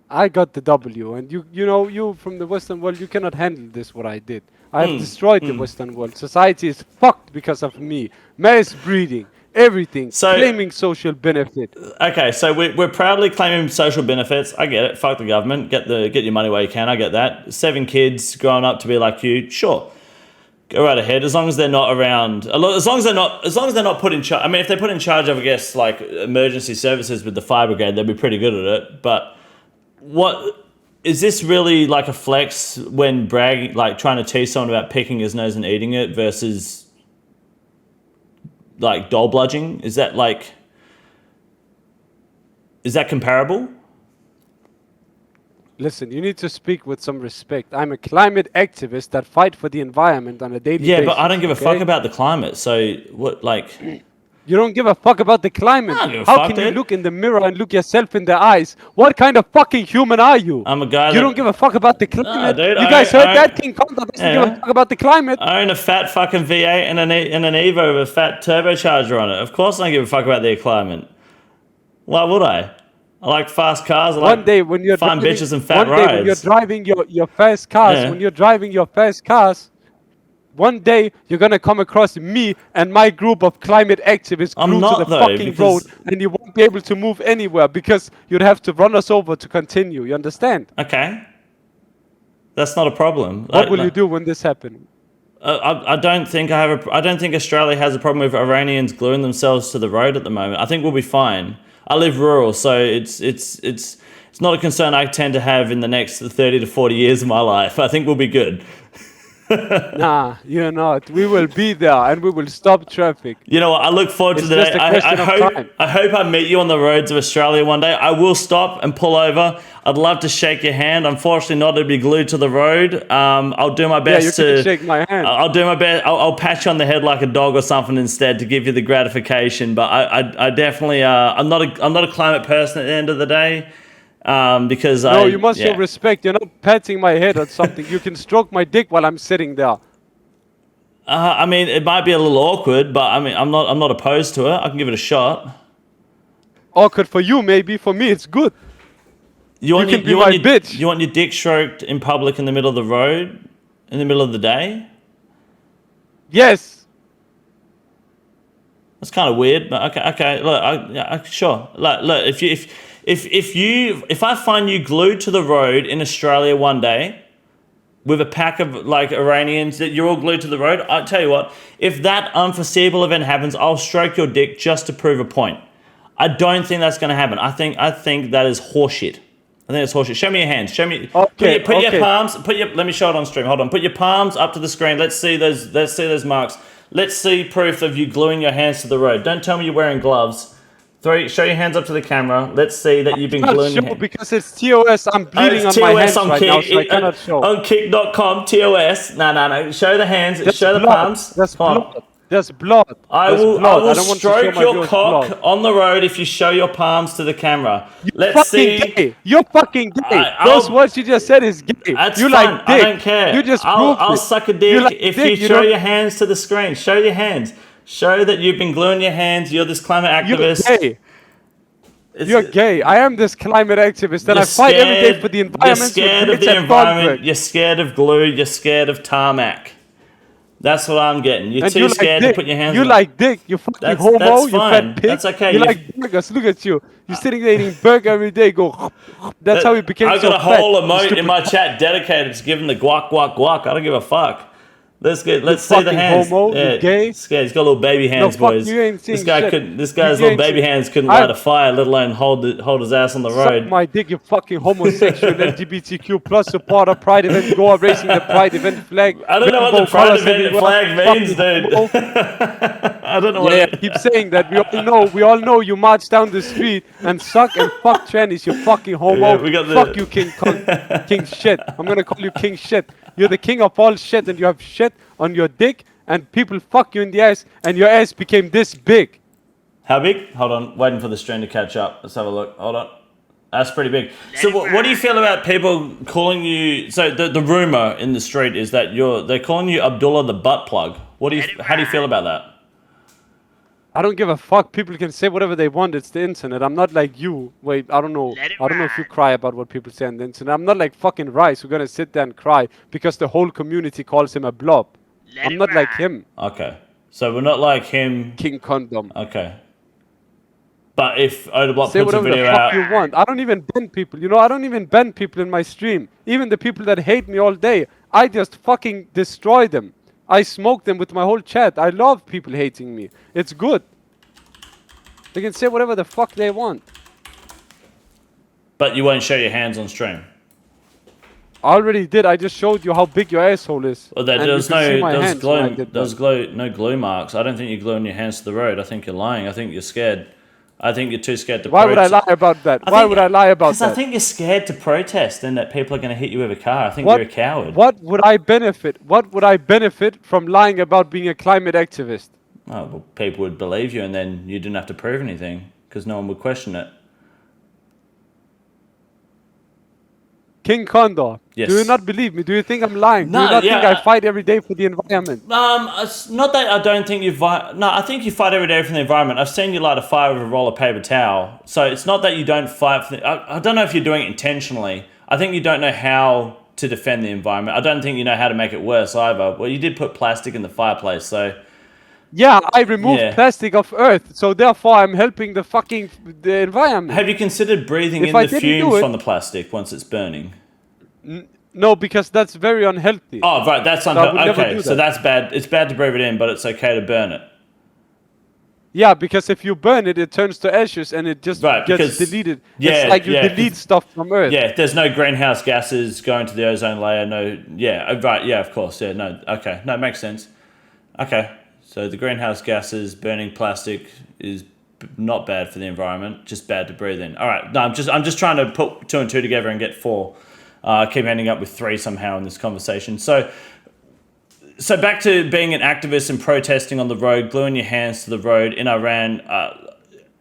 I got the W, and you know, you from the Western world, you cannot handle this, what I did. I have destroyed the Western world. Society is fucked because of me. Mass breeding, everything, claiming social benefit. Okay, so we're proudly claiming social benefits. I get it. Fuck the government. Get your money where you can. I get that. 7 kids growing up to be like you. Sure. Go right ahead, as long as they're not around. As long as they're not put in charge. I mean, if they're put in charge of, I guess, like emergency services with the fire brigade, they'll be pretty good at it. But what is this really like a flex when bragging, like trying to tease someone about picking his nose and eating it versus like dole bludging? Is that comparable? Listen, you need to speak with some respect. I'm a climate activist that fight for the environment on a daily basis. Yeah, but I don't give a fuck about the climate. So what, like... You don't give a fuck about the climate. How can you look in the mirror and look yourself in the eyes? What kind of fucking human are you? I'm a guy You don't give a fuck about the climate. Dude, you guys heard that? King Kong doesn't give a fuck about the climate. I own a fat fucking V8 and an Evo with a fat turbocharger on it. Of course I don't give a fuck about the climate. Why would I? I like fast cars. I like one day when you're fun driving, bitches and fat one rides. day when you're driving your fast cars, when you're driving your fast cars, one day you're gonna come across me and my group of climate activists glued to the fucking road, and you won't be able to move anywhere because you'd have to run us over to continue. You understand? Okay, that's not a problem. What will you do when this happens? I don't think I don't think Australia has a problem with Iranians gluing themselves to the road at the moment. I think we'll be fine. I live rural, so it's not a concern I tend to have in the next 30 to 40 years of my life. I think we'll be good. Nah, you're not. We will be there and we will stop traffic. You know what? I look forward to the day. I hope I meet you on the roads of Australia one day. I will stop and pull over. I'd love to shake your hand. Unfortunately, not to be glued to the road. I'll do my best to shake my hand. I'll do my best. I'll pat you on the head like a dog or something instead to give you the gratification. But I definitely I'm not a climate person at the end of the day. Because you must show respect. You're not patting my head or something. You can stroke my dick while I'm sitting there. I mean, it might be a little awkward, but I mean, I'm not opposed to it. I can give it a shot. Awkward for you, maybe. For me, it's good. You want can your, be you want my your, bitch. You want your dick stroked in public in the middle of the road, in the middle of the day? Yes. That's kind of weird, but okay. Look, sure. Look, if I find you glued to the road in Australia one day, with a pack of like Iranians that you're all glued to the road, I tell you what, if that unforeseeable event happens, I'll stroke your dick just to prove a point. I don't think that's going to happen. I think that is horseshit. I think it's horseshit. Show me your hands. Show me. Okay, Put your okay. palms. Let me show it on stream. Hold on. Put your palms up to the screen. Let's see those marks. Let's see proof of you gluing your hands to the road. Don't tell me you're wearing gloves. Show your hands up to the camera. Let's see that you've been gluing your hands. Because it's TOS. I'm bleeding on my hands right now, so I cannot show. On kick.com, TOS. No. Show the hands. Show the palms. There's blood. There's blood. I will stroke your cock on the road if you show your palms to the camera. Let's see. Gay. You're fucking gay. Those words you just said is gay. That's you fine. like dick. I don't care. You just I'll suck a dick like if dick. you show your hands to the screen. Show your hands. Show that you've been gluing your hands. You're this climate activist. You're gay. You're gay. I am this climate activist, and I fight every day for the environment. You're scared of the environment. You're scared of glue. You're scared of tarmac. That's what I'm getting. You're too scared to put your hands on. You like dick. You fucking homo. That's You fine. fat pig. That's okay. You like burgers. Look at you. You're sitting there eating burger every day. Go. That's how you became so fat. I've got a whole emote in my chat dedicated to giving the guac, guac, guac. I don't give a fuck. Let's see the hands. Homo, you gay. Scared. He's got little baby hands, boys. You ain't This guy's little baby hands couldn't light a fire, let alone hold his ass on the road. Suck my dick, you fucking homosexual LGBTQ plus supporter, Pride event, go out racing the Pride event flag. I don't know what the Pride event flag means, dude. I don't know what. Yeah, keep saying that. We all know you march down the street and suck and fuck trannies, you fucking homo. Yeah, fuck you, king shit. I'm gonna call you king shit. You're the king of all shit, and you have shit on your dick, and people fuck you in the ass, and your ass became this big. How big? Hold on, waiting for the stream to catch up. Let's have a look. Hold on. That's pretty big. So what do you feel about people calling you? So the rumor in the street is that they're calling you Abdullah the butt plug. How do you feel about that? I don't give a fuck. People can say whatever they want. It's the internet. I'm not like you. Wait, I don't know. I don't know if you cry about what people say on the internet. I'm not like fucking Rice who's gonna sit there and cry because the whole community calls him a blob. I'm not like him. Okay. So we're not like him. King Condom. Okay. But if Odoblock say puts a whatever video the fuck out, you want. I don't even ban people. You know, I don't even ban people in my stream. Even the people that hate me all day, I just fucking destroy them. I smoke them with my whole chat. I love people hating me. It's good. They can say whatever the fuck they want. but you won't show your hands on stream. I already did. I just showed you how big your asshole is. Well, there was no glue marks. I don't think you're gluing your hands to the road. I think you're lying. I think you're scared. I think you're too scared to Why would I lie about that? Why would I lie about that? Because I think you're scared to protest and that people are going to hit you with a car. I think you're a coward. What would I benefit? What would I benefit from lying about being a climate activist? Oh, well, people would believe you and then you didn't have to prove anything because no one would question it. King Condor, yes. Do you not believe me? Do you think I'm lying? No, do you not think I fight every day for the environment? It's not that I don't think you fight. No, I think you fight every day for the environment. I've seen you light a fire with a roll of paper towel. So it's not that you don't fight for I don't know if you're doing it intentionally. I think you don't know how to defend the environment. I don't think you know how to make it worse either. Well, you did put plastic in the fireplace, so... Yeah, I removed plastic off Earth, so therefore I'm helping the environment. Have you considered breathing in the fumes from the plastic once it's burning? No, because that's very unhealthy. Oh, right, that's unhealthy. Okay, so that's bad. It's bad to breathe it in, but it's okay to burn it. Yeah, because if you burn it, it turns to ashes and it just gets deleted. It's like you delete stuff from Earth. Yeah, there's no greenhouse gases going to the ozone layer. Of course. Yeah, no, okay. No, it makes sense. Okay. So the greenhouse gases, burning plastic is not bad for the environment, just bad to breathe in. All right, no, I'm just trying to put 2 and 2 together and get 4. I keep ending up with 3 somehow in this conversation. So back to being an activist and protesting on the road, gluing your hands to the road in Iran.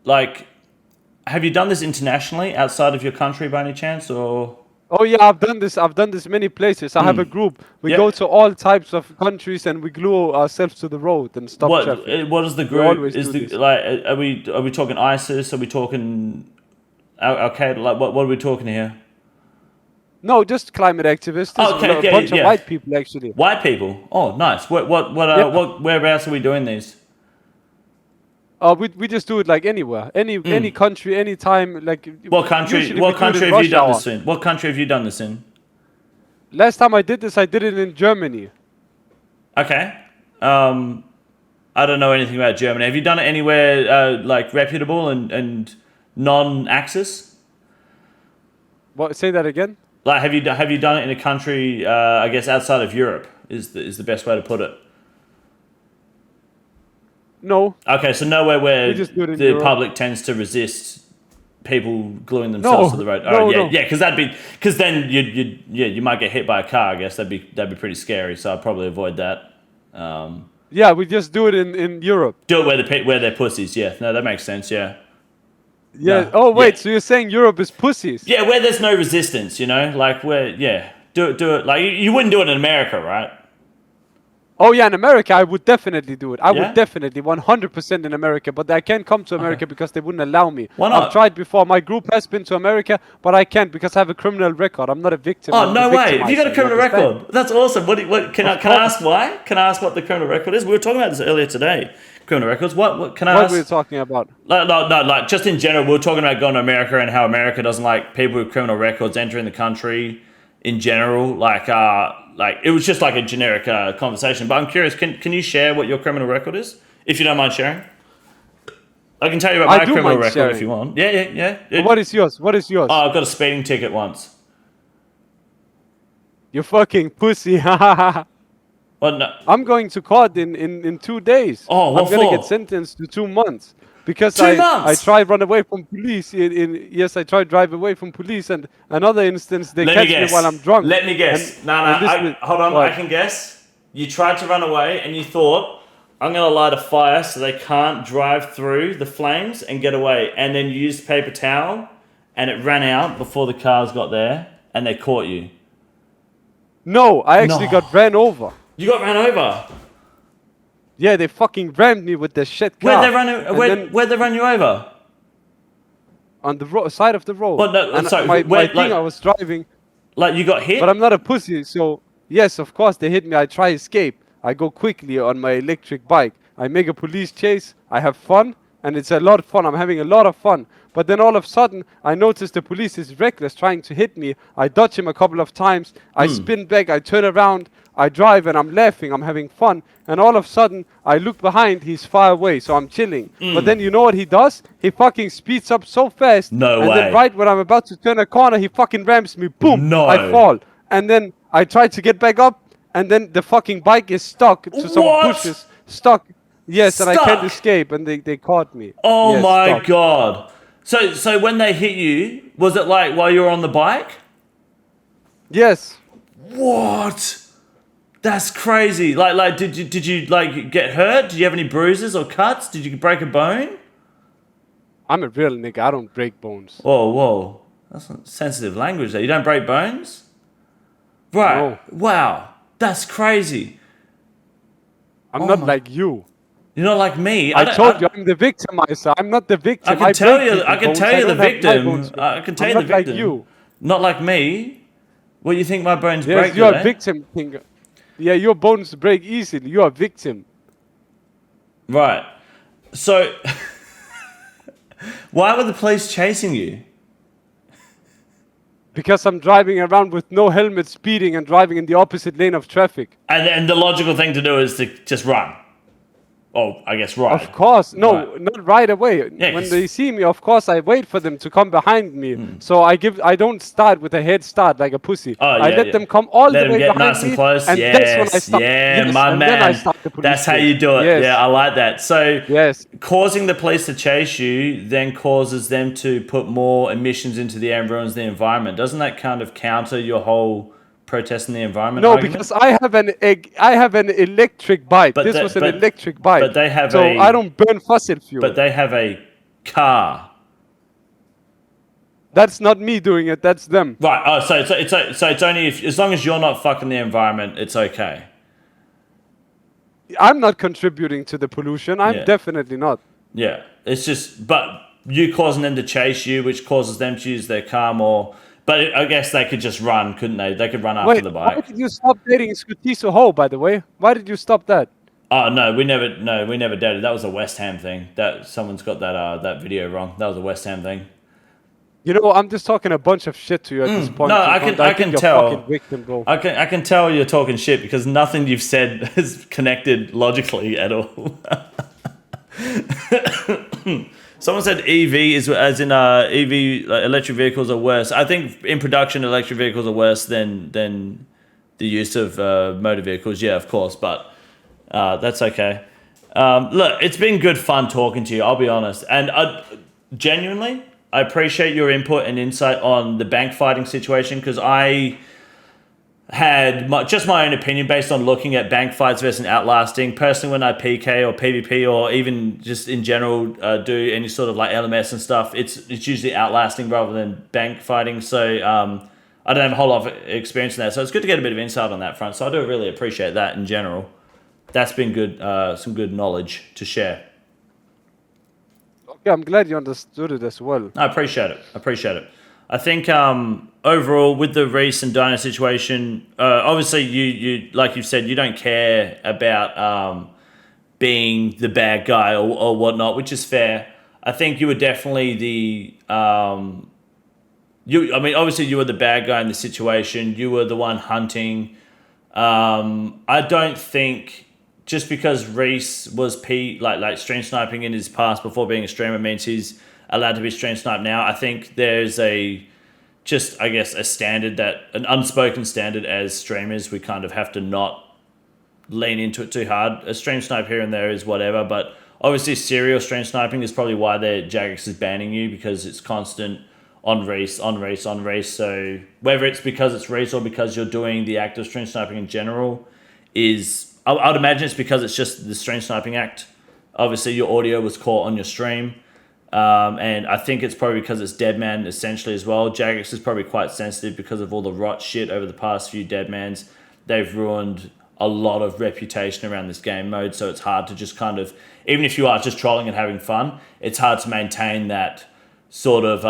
Have you done this internationally outside of your country by any chance, or? Oh yeah, I've done this many places. I have a group. We go to all types of countries and we glue ourselves to the road and stop traffic. What is the group? Are we talking ISIS? Are we talking Al Qaeda? Like what are we talking here? No, just climate activists. There's Okay, a bunch of white people actually. White people. Oh, nice. Whereabouts are we doing these? We just do it like anywhere, any country, any time. Like What country? usually What we do it country in have you rush done hour. this in? What country have you done this in? Last time I did this, I did it in Germany. Okay. I don't know anything about Germany. Have you done it anywhere like reputable and non-Axis? What? Say that again. Like, have you done it in a country? I guess outside of Europe is the best way to put it. No. Okay, so nowhere where We just do it in the Europe. public tends to resist people gluing themselves to the road. No, yeah, no. yeah, because then you might get hit by a car. I guess that'd be pretty scary. So I'd probably avoid that. Yeah, we just do it in Europe. Do it where they're pussies. Yeah, no, that makes sense. Yeah. Yeah. No, Oh wait, yeah. so you're saying Europe is pussies? Yeah, where there's no resistance, like where, do it. Like you wouldn't do it in America, right? Oh yeah, in America I would definitely do it. I Yeah? would definitely 100% in America, but I can't come to America because they wouldn't allow me. Why not? I've tried before. My group has been to America, but I can't because I have a criminal record. I'm not a victim. Oh I'm no the way! Have you got a victimizer, criminal understand? record? That's awesome. What can I ask why? Can I ask what the criminal record is? We were talking about this earlier today. Criminal records. What can I What ask? were you talking about? No, like just in general, we were talking about going to America and how America doesn't like people with criminal records entering the country in general. Like it was just like a generic conversation. But I'm curious, can you share what your criminal record is, if you don't mind sharing? I can tell you about my do criminal mind record sharing. if you want. Yeah. What is yours? What is yours? Oh, I've got a speeding ticket once. You fucking pussy. Well, no. I'm going to court in 2 days. Oh, what I'm gonna for? get sentenced to 2 months because 2 I months? tried run away from police. Yes, I tried drive away from police, and another instance they Let catch me me guess. while I'm drunk. Let me guess. Hold on. What? I can guess. You tried to run away and you thought, I'm going to light a fire so they can't drive through the flames and get away. And then you used paper towel and it ran out before the cars got there and they caught you. No, I actually No. got ran over. You got ran over. Yeah, they fucking rammed me with their shit car. Where'd they run you over? On the side of the road. Well, no, And sorry, my where, thing, I was driving, Like you got hit? but I'm not a pussy, so yes, of course they hit me. I try escape. I go quickly on my electric bike. I make a police chase. I have fun, and it's a lot of fun. I'm having a lot of fun. But then all of a sudden, I notice the police is reckless, trying to hit me. I dodge him a couple of times. I spin back. I turn around. I drive, and I'm laughing. I'm having fun. And all of a sudden, I look behind. He's far away, so I'm chilling. But then you know what he does? He fucking speeds up so fast. No and way. then right when I'm about to turn a corner, he fucking rams me. Boom! No. I fall. And then I try to get back up. And then the fucking bike is stuck to some What? bushes. Stuck. Yes, and I can't Stuck? escape. And they caught me. Oh Yes, my stuck. God. So when they hit you, was it like while you were on the bike? Yes. What? That's crazy. Like did you like get hurt? Did you have any bruises or cuts? Did you break a bone? I'm a real nigga. I don't break bones. Whoa. That's some sensitive language there. You don't break bones? Right. No. Wow. That's crazy. I'm not like you. You're not like me. I told you I'm the victimizer. I'm not the victim. I can tell break you. people's I can bones. tell you the don't have my victim. bones. I can tell I'm you the not like victim. you. Not like me. What, you think my bones break? Yes, you're do a they? victim thing. Yeah, your bones break easily. You're a victim. Right. So, why were the police chasing you? Because I'm driving around with no helmet, speeding, and driving in the opposite lane of traffic. And the logical thing to do is to just run. Oh, I guess ride. Of course, no, Right. not right away. Yeah, When 'cause- they see me, of course, I wait for them to come behind me. So I don't start with a head start like a pussy. Oh, I yeah, let yeah. them come all Let the them way get behind nice me, and close. and Yes, that's when I start. yeah, Yes, my and man. then I start the police That's how chase. you do it. Yes. Yeah, I like that. So, Yes. causing the police to chase you then causes them to put more emissions into the air and ruins the environment. Doesn't that kind of counter your whole protesting the environment No, argument? because I have an electric bike. But This the- was an but- electric bike. but they have so a- I don't burn fossil fuel. But they have a car. That's not me doing it. That's them. Right. Oh, so it's only if, as long as you're not fucking the environment, it's okay. I'm not contributing to the pollution. I'm Yeah. definitely not. Yeah. It's just, but you causing them to chase you, which causes them to use their car more. But I guess they could just run, couldn't they? They could run after Wait, the why bike. did you stop dating Scutiso Ho, by the way? Why did you stop that? Oh no, we never dated. That was a West Ham thing. That someone's got that video wrong. That was a West Ham thing. You know, I'm just talking a bunch of shit to you at this point. No, I King Kong. can think you're tell. fucking victim, bro. I can tell you're talking shit because nothing you've said is connected logically at all. Someone said EV is as in EV like electric vehicles are worse. I think in production electric vehicles are worse than the use of motor vehicles. Yeah, of course, but that's okay. Look, it's been good fun talking to you. I'll be honest, and genuinely, I appreciate your input and insight on the bank fighting situation because I had just my own opinion based on looking at bank fights versus outlasting. Personally, when I PK or PvP or even just in general do any sort of like LMS and stuff, it's usually outlasting rather than bank fighting. So I don't have a whole lot of experience in that. So it's good to get a bit of insight on that front. So I do really appreciate that in general. That's been good, some good knowledge to share. Okay, I'm glad you understood it as well. I appreciate it. I think overall with the Reese and Dino situation, obviously you like you've said, you don't care about being the bad guy or whatnot, which is fair. I think you were definitely the obviously you were the bad guy in the situation. You were the one hunting. I don't think just because Reese was like stream sniping in his past before being a streamer means he's allowed to be stream sniped now. I think there's a standard an unspoken standard as streamers, we kind of have to not lean into it too hard. A stream snipe here and there is whatever, but obviously serial stream sniping is probably why Jagex is banning you because it's constant on Reese. So whether it's because it's Reese or because you're doing the act of stream sniping in general I'd imagine it's because it's just the stream sniping act. Obviously your audio was caught on your stream. And I think it's probably because it's Deadman essentially as well. Jagex is probably quite sensitive because of all the rot shit over the past few Deadmans. They've ruined a lot of reputation around this game mode, so it's hard to just kind of, even if you are just trolling and having fun, it's hard to maintain that sort of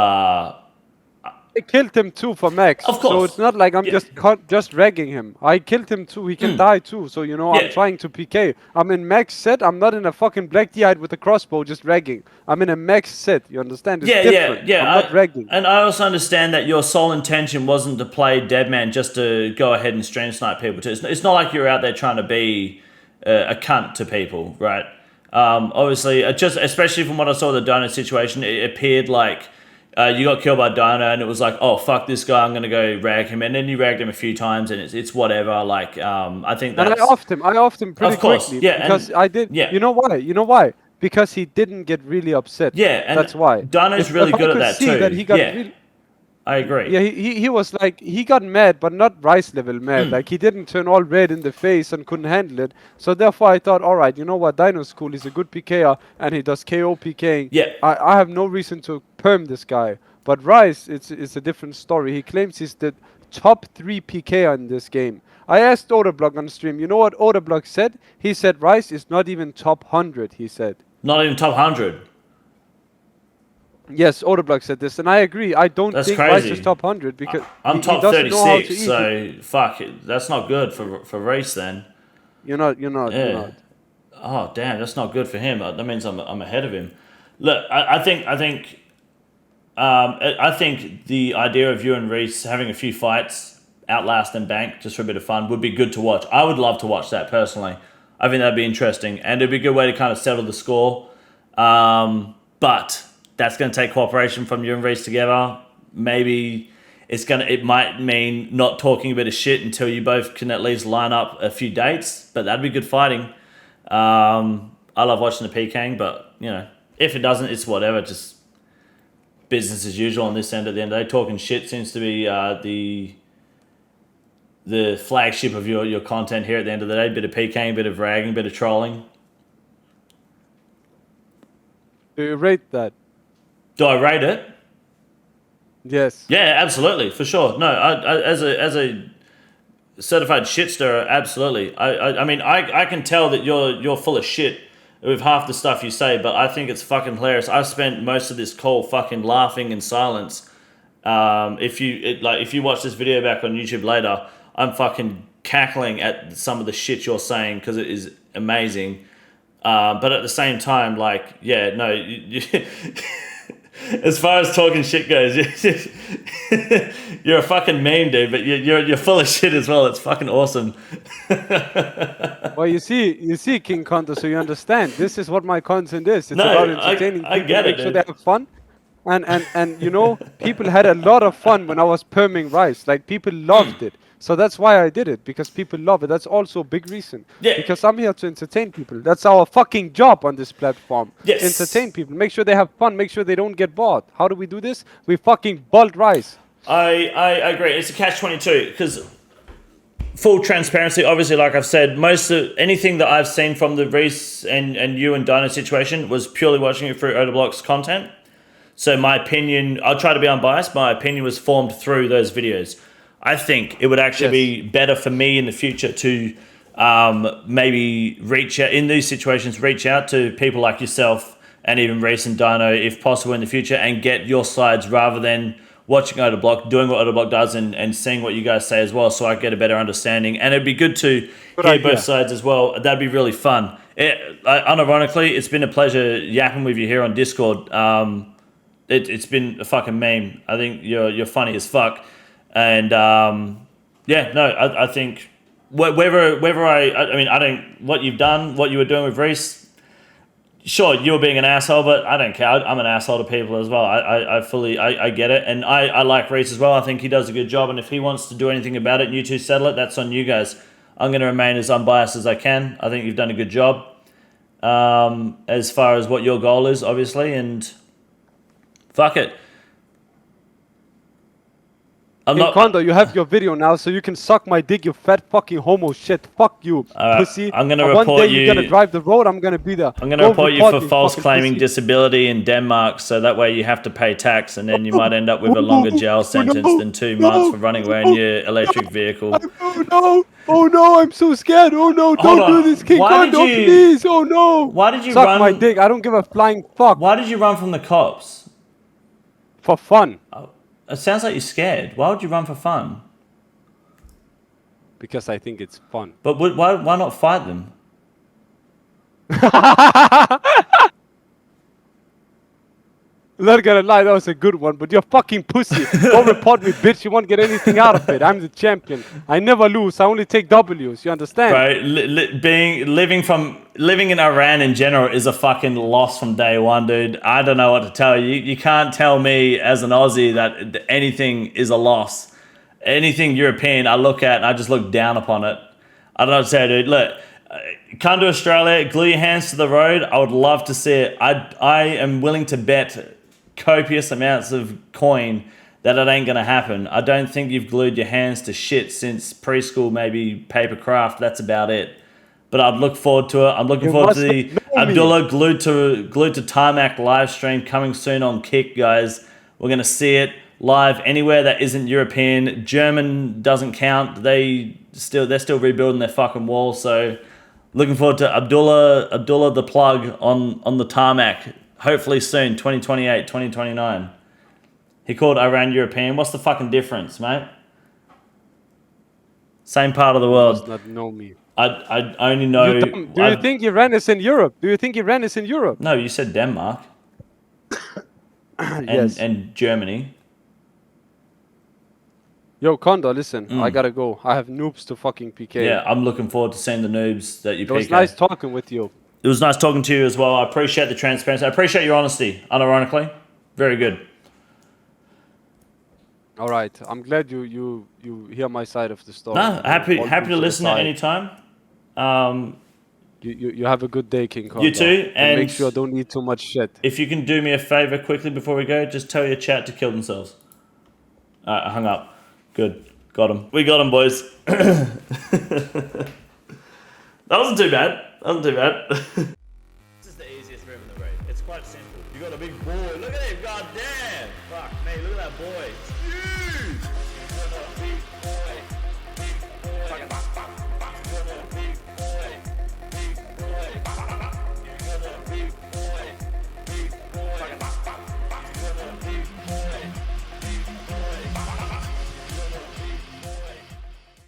I killed him too for Max. Of course. So it's not like I'm just ragging him. I killed him too. He can die too. So, I'm trying to PK. I'm in Max set. I'm not in a fucking black D-hide with a crossbow just ragging. I'm in a Max set. You understand? It's different. Yeah. I'm not ragging. And I also understand that your sole intention wasn't to play Deadman just to go ahead and stream snipe people too. It's not like you're out there trying to be a cunt to people, right? Obviously, especially from what I saw of the Dino situation, it appeared like you got killed by Dino and it was like, oh, fuck this guy, I'm going to go rag him. And then you ragged him a few times and it's whatever. Like, I think that's... And I offed him pretty quickly. Yeah, because I did... Yeah. You know why? Because he didn't get really upset. Yeah, and that's why. Dino's really good at that too. That he got really, I agree. Yeah, he was like, he got mad, but not Rice level mad. Like, he didn't turn all red in the face and couldn't handle it. So therefore I thought, all right, you know what, Dino's cool. He's a good PKer and he does KO PKing. Yeah. I have no reason to perm this guy. But Rice, it's a different story. He claims he's the top 3 PKer in this game. I asked Odablock on stream, you know what Odablock said? He said Rice is not even top 100, he said. Not even top 100? Yes, Odablock said this, and I agree. I don't think Rice is top 100 because I'm top he doesn't know how to 36, eat so it. fuck it. That's not good for Reese then. You're not. Oh damn, that's not good for him. That means I'm ahead of him. Look, I think the idea of you and Reese having a few fights, outlast and bank, just for a bit of fun, would be good to watch. I would love to watch that personally. I think that'd be interesting, and it'd be a good way to kind of settle the score. But that's going to take cooperation from you and Reese together. Maybe it might mean not talking a bit of shit until you both can at least line up a few dates. But that'd be good fighting. I love watching the PKing, but if it doesn't, it's whatever. Just business as usual on this end. At the end of the day, talking shit seems to be the flagship of your content here. At the end of the day, bit of PKing, bit of ragging, bit of trolling. Do you rate that? Do I rate it? Yes. Yeah, absolutely, for sure. No, I as a certified shit stirrer, absolutely. I mean, I can tell that you're full of shit with half the stuff you say, but I think it's fucking hilarious. I've spent most of this call fucking laughing in silence If you watch this video back on YouTube later, I'm fucking cackling at some of the shit you're saying because it is amazing. But at the same time, like, yeah, no, as far as talking shit goes, you're a fucking meme, dude. But you're full of shit as well. It's fucking awesome. Well, you see, King Conto, so you understand. This is what my content is. It's about entertaining I people, get it, make sure dude. they have fun. And you know, people had a lot of fun when I was perming rice. Like, people loved it. So that's why I did it, because people love it. That's also a big reason. Yeah. Because I'm here to entertain people. That's our fucking job on this platform. Yes. Entertain people. Make sure they have fun. Make sure they don't get bored. How do we do this? We fucking bolt rice. I agree. It's a catch-22 because full transparency, obviously, like I've said, most of anything that I've seen from the Reese and you and Dino situation was purely watching it through Odablock's content. So my opinion, I'll try to be unbiased. My opinion was formed through those videos. I think it would actually be better for me in the future to maybe reach out in these situations, reach out to people like yourself and even Reese and Dino if possible in the future and get your sides rather than watching Odablock, doing what Odablock does and seeing what you guys say as well, so I get a better understanding. And it'd be good to hear both sides as well. That'd be really fun. Unironically, it's been a pleasure yapping with you here on Discord. It's been a fucking meme. I think you're funny as fuck. And I think whether I mean, I don't, what you've done, what you were doing with Reese, sure, you're being an asshole, but I don't care. I'm an asshole to people as well. I get it. And I like Reese as well. I think he does a good job. And if he wants to do anything about it and you two settle it, that's on you guys. I'm going to remain as unbiased as I can. I think you've done a good job as far as what your goal is, obviously. And fuck it. Kondo, you have your video now, so you can suck my dick, you fat fucking homo shit. Fuck you, pussy. I'm gonna report report one day you. You're gonna drive the road. I'm gonna be there. I'm gonna report you for false claiming pussy. disability in Denmark, so that way you have to pay tax, and then you might end up with a longer jail sentence than 2 months for running away in your electric vehicle. Oh no! I'm so scared. Oh no! Don't do this, King Kondo, please. Oh no! Why did you suck run? my dick? I don't give a flying fuck. Why did you run from the cops? For fun. It sounds like you're scared. Why would you run for fun? Because I think it's fun. But why not fight them? Not gonna lie, that was a good one, but you're fucking pussy. Don't report me, bitch. You won't get anything out of it. I'm the champion. I never lose. I only take W's. You understand? Right. Living in Iran in general is a fucking loss from day one, dude. I don't know what to tell you. You can't tell me as an Aussie that anything is a loss. Anything European, I look at and I just look down upon it. I don't know what to say, dude. Look, come to Australia, glue your hands to the road. I would love to see it. I am willing to bet copious amounts of coin that it ain't gonna happen. I don't think you've glued your hands to shit since preschool, maybe paper craft. That's about it. But I'd look forward to it. I'm looking forward to the Abdullah glued to tarmac live stream coming soon on Kick, guys. We're gonna see it live anywhere that isn't European. German doesn't count. They're still rebuilding their fucking wall. So looking forward to Abdullah the plug on the tarmac. Hopefully soon, 2028, 2029. He called Iran European. What's the fucking difference, mate? Same part of the world. Does not know me. I only know... Do you think Iran is in Europe? Do you think Iran is in Europe? No, you said Denmark. Yes. And Germany. Yo, Kondo, listen. I gotta go. I have noobs to fucking PK. Yeah, I'm looking forward to seeing the noobs that you PK. It was nice talking with you. It was nice talking to you as well. I appreciate the transparency. I appreciate your honesty, unironically. Very good. All right. I'm glad you hear my side of the story. No, happy to listen at any time. You have a good day, King Kondo. You too. And make sure I don't eat too much shit. If you can do me a favor quickly before we go, just tell your chat to kill themselves. I hung up. Good. Got him. We got him, boys. That wasn't too bad. This is the easiest move in the raid. It's quite simple. You got a big boy. Look at him. God damn. Fuck me. Look at that boy. It's huge.